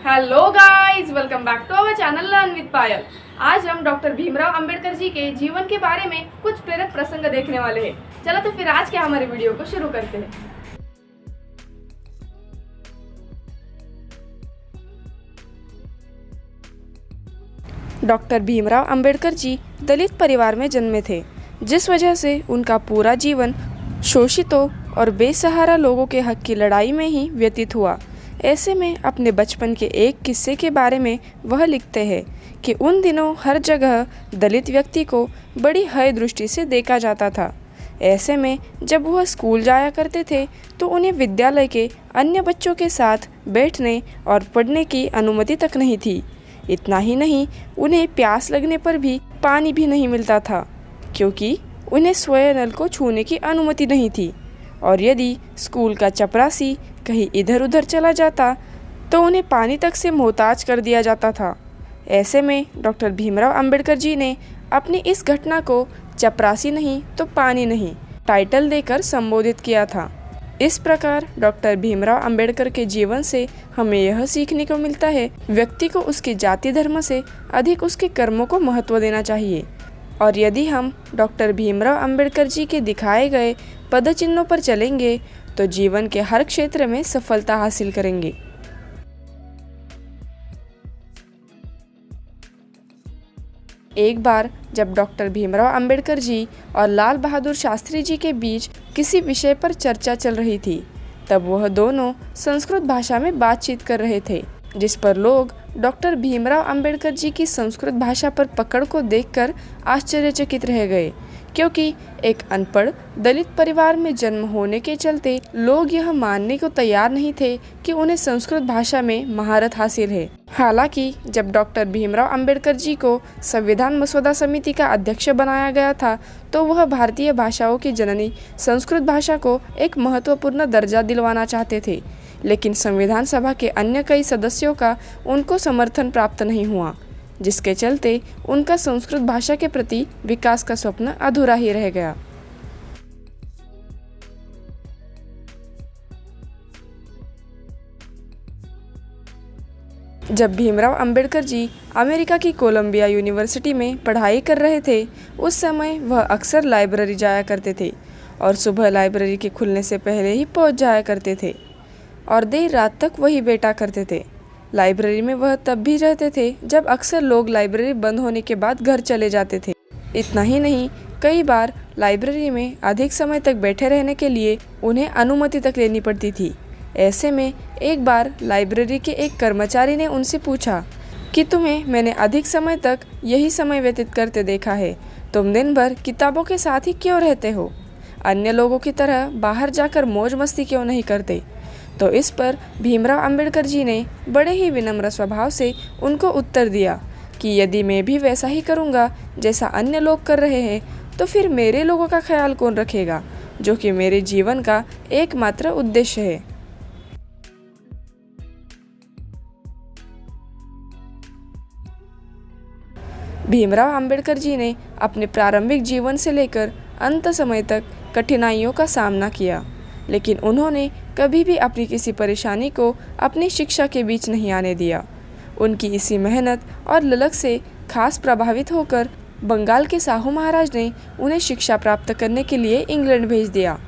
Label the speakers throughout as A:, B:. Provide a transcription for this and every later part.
A: Hello guys, welcome back to our channel learn with Payal. आज हम doctor Bhimrao Ambedkar ji के जीवन के बारे में कुछ प्रेरक प्रसंग देखने वाले हैं। चलो तो फिर आज के हमारे वीडियो को शुरू करते हैं। डॉक्टर भीमराव अंबेडकर जी दलित परिवार में जन्मे थे, जिस वजह से उनका पूरा जीवन शोषितों और बेसहारा लोगों के हक की लड़ाई में ही व्यतीत हुआ। ऐसे में अपने बचपन के एक किस्से के बारे में वह लिखते हैं कि उन दिनों हर जगह दलित व्यक्ति को बड़ी हेय दृष्टि से देखा जाता था। ऐसे में जब वह स्कूल जाया करते थे तो उन्हें विद्यालय के अन्य बच्चों के साथ बैठने और पढ़ने की अनुमति तक नहीं थी। इतना ही नहीं, उन्हें प्यास लगने पर भी पानी भी नहीं मिलता था, क्योंकि उन्हें स्वयं नल को छूने की अनुमति नहीं थी। और यदि स्कूल का चपरासी कहीं इधर उधर चला जाता तो उन्हें पानी तक से मोहताज कर दिया जाता था। ऐसे में डॉक्टर भीमराव अंबेडकर जी ने अपनी इस घटना को चपरासी नहीं तो पानी नहीं टाइटल देकर संबोधित किया था। इस प्रकार डॉक्टर भीमराव अंबेडकर के जीवन से हमें यह सीखने को मिलता है, व्यक्ति को उसके जाति धर्म से अधिक उसके कर्मों को महत्व देना चाहिए। और यदि हम डॉक्टर भीमराव अंबेडकर जी के दिखाए गए पदचिन्हों पर चलेंगे तो जीवन के हर क्षेत्र में सफलता हासिल करेंगे। एक बार जब डॉक्टर भीमराव अंबेडकर जी और लाल बहादुर शास्त्री जी के बीच किसी विषय पर चर्चा चल रही थी, तब वह दोनों संस्कृत भाषा में बातचीत कर रहे थे, जिस पर लोग डॉक्टर भीमराव अंबेडकर जी की संस्कृत भाषा पर पकड़ को देखकर आश्चर्यचकित रह गए, क्योंकि एक अनपढ़ दलित परिवार में जन्म होने के चलते लोग यह मानने को तैयार नहीं थे कि उन्हें संस्कृत भाषा में महारत हासिल है। हालांकि जब डॉक्टर भीमराव अंबेडकर जी को संविधान मसौदा समिति का अध्यक्ष बनाया गया था तो वह भारतीय भाषाओं की जननी संस्कृत भाषा को एक महत्वपूर्ण दर्जा दिलवाना चाहते थे, लेकिन संविधान सभा के अन्य कई सदस्यों का उनको समर्थन प्राप्त नहीं हुआ, जिसके चलते उनका संस्कृत भाषा के प्रति विकास का स्वप्न अधूरा ही रह गया। जब भीमराव अंबेडकर जी अमेरिका की कोलंबिया यूनिवर्सिटी में पढ़ाई कर रहे थे, उस समय वह अक्सर लाइब्रेरी जाया करते थे और सुबह लाइब्रेरी के खुलने से पहले ही पहुंच जाया करते थे और देर रात तक वही बैठा करते थे। लाइब्रेरी में वह तब भी रहते थे जब अक्सर लोग लाइब्रेरी बंद होने के बाद घर चले जाते थे। इतना ही नहीं, कई बार लाइब्रेरी में अधिक समय तक बैठे रहने के लिए उन्हें अनुमति तक लेनी पड़ती थी। ऐसे में एक बार लाइब्रेरी के एक कर्मचारी ने उनसे पूछा कि तुम्हें मैंने अधिक समय तक यही समय व्यतीत करते देखा है, तुम दिन भर किताबों के साथ ही क्यों रहते हो? अन्य लोगों की तरह बाहर जाकर मौज मस्ती क्यों नहीं करते? तो इस पर भीमराव अंबेडकर जी ने बड़े ही विनम्र स्वभाव से उनको उत्तर दिया कि यदि मैं भी वैसा ही करूँगा जैसा अन्य लोग कर रहे हैं तो फिर मेरे लोगों का ख्याल कौन रखेगा, जो कि मेरे जीवन का एकमात्र उद्देश्य है। भीमराव अंबेडकर जी ने अपने प्रारंभिक जीवन से लेकर अंत समय तक कठिनाइयों का सामना किया, लेकिन उन्होंने कभी भी अपनी किसी परेशानी को अपनी शिक्षा के बीच नहीं आने दिया। उनकी इसी मेहनत और ललक से खास प्रभावित होकर बंगाल के साहू महाराज ने उन्हें शिक्षा प्राप्त करने के लिए इंग्लैंड भेज दिया।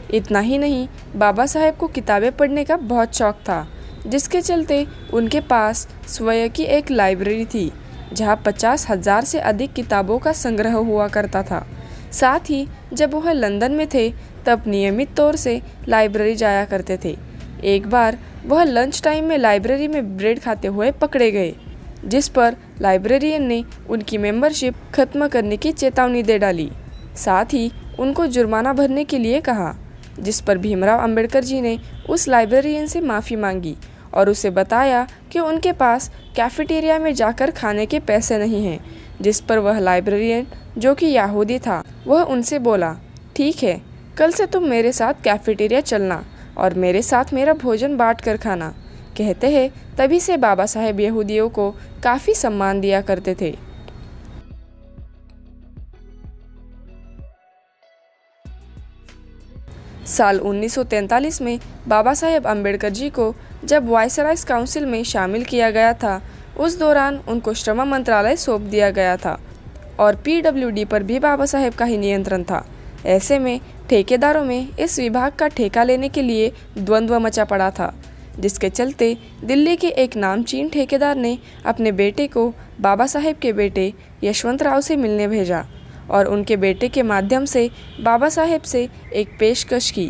A: इतना ही नहीं, बाबा साहेब को किताबें पढ़ने का बहुत शौक था, जिसके चलते उनके पास स्वयं की एक लाइब्रेरी थी जहाँ 50,000 से अधिक किताबों का संग्रह हुआ करता था। साथ ही जब वह लंदन में थे तब नियमित तौर से लाइब्रेरी जाया करते थे। एक बार वह लंच टाइम में लाइब्रेरी में ब्रेड खाते हुए पकड़े गए, जिस पर लाइब्रेरियन ने उनकी मेंबरशिप खत्म करने की चेतावनी दे डाली। साथ ही उनको जुर्माना भरने के लिए कहा, जिस पर भीमराव अंबेडकर जी ने उस लाइब्रेरियन से माफ़ी मांगी और उसे बताया कि उनके पास कैफेटेरिया में जाकर खाने के पैसे नहीं हैं, जिस पर वह लाइब्रेरियन, जो कि यहूदी था, वह उनसे बोला, ठीक है, कल से तुम मेरे साथ कैफेटेरिया चलना और मेरे साथ मेरा भोजन बांट कर खाना। कहते हैं तभी से बाबा साहेब यहूदियों को काफ़ी सम्मान दिया करते थे। साल 1943 में बाबा साहेब अम्बेडकर जी को जब वायसरायस काउंसिल में शामिल किया गया था, उस दौरान उनको श्रम मंत्रालय सौंप दिया गया था और पीडब्ल्यूडी पर भी बाबा साहेब का ही नियंत्रण था। ऐसे में ठेकेदारों में इस विभाग का ठेका लेने के लिए द्वंद्व मचा पड़ा था, जिसके चलते दिल्ली के एक नामचीन ठेकेदार ने अपने बेटे को बाबा साहेब के बेटे यशवंतराव से मिलने भेजा और उनके बेटे के माध्यम से बाबा साहेब से एक पेशकश की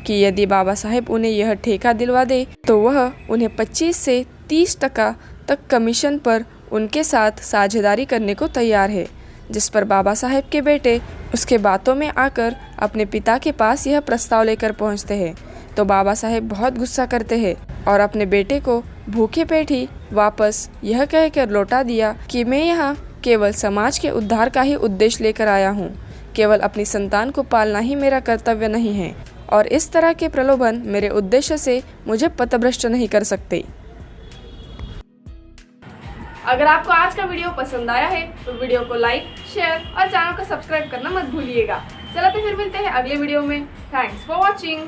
A: कि यदि बाबा साहेब उन्हें यह ठेका दिलवा दे तो वह उन्हें 25 से 30% तक कमीशन पर उनके साथ साझेदारी करने को तैयार है। जिस पर बाबा साहेब के बेटे उसके बातों में आकर अपने पिता के पास यह प्रस्ताव लेकर पहुंचते हैं तो बाबा साहेब बहुत गुस्सा करते हैं और अपने बेटे को भूखे पेट ही वापस यह कहकर लौटा दिया कि मैं यहाँ केवल समाज के उद्धार का ही उद्देश्य लेकर आया हूँ, केवल अपनी संतान को पालना ही मेरा कर्तव्य नहीं है और इस तरह के प्रलोभन मेरे उद्देश्य से मुझे पथभ्रष्ट नहीं कर सकते।
B: अगर आपको आज का वीडियो पसंद आया है तो वीडियो को लाइक, शेयर और चैनल को सब्सक्राइब करना मत भूलिएगा। चलो तो फिर मिलते हैं अगले वीडियो में। Thanks for watching.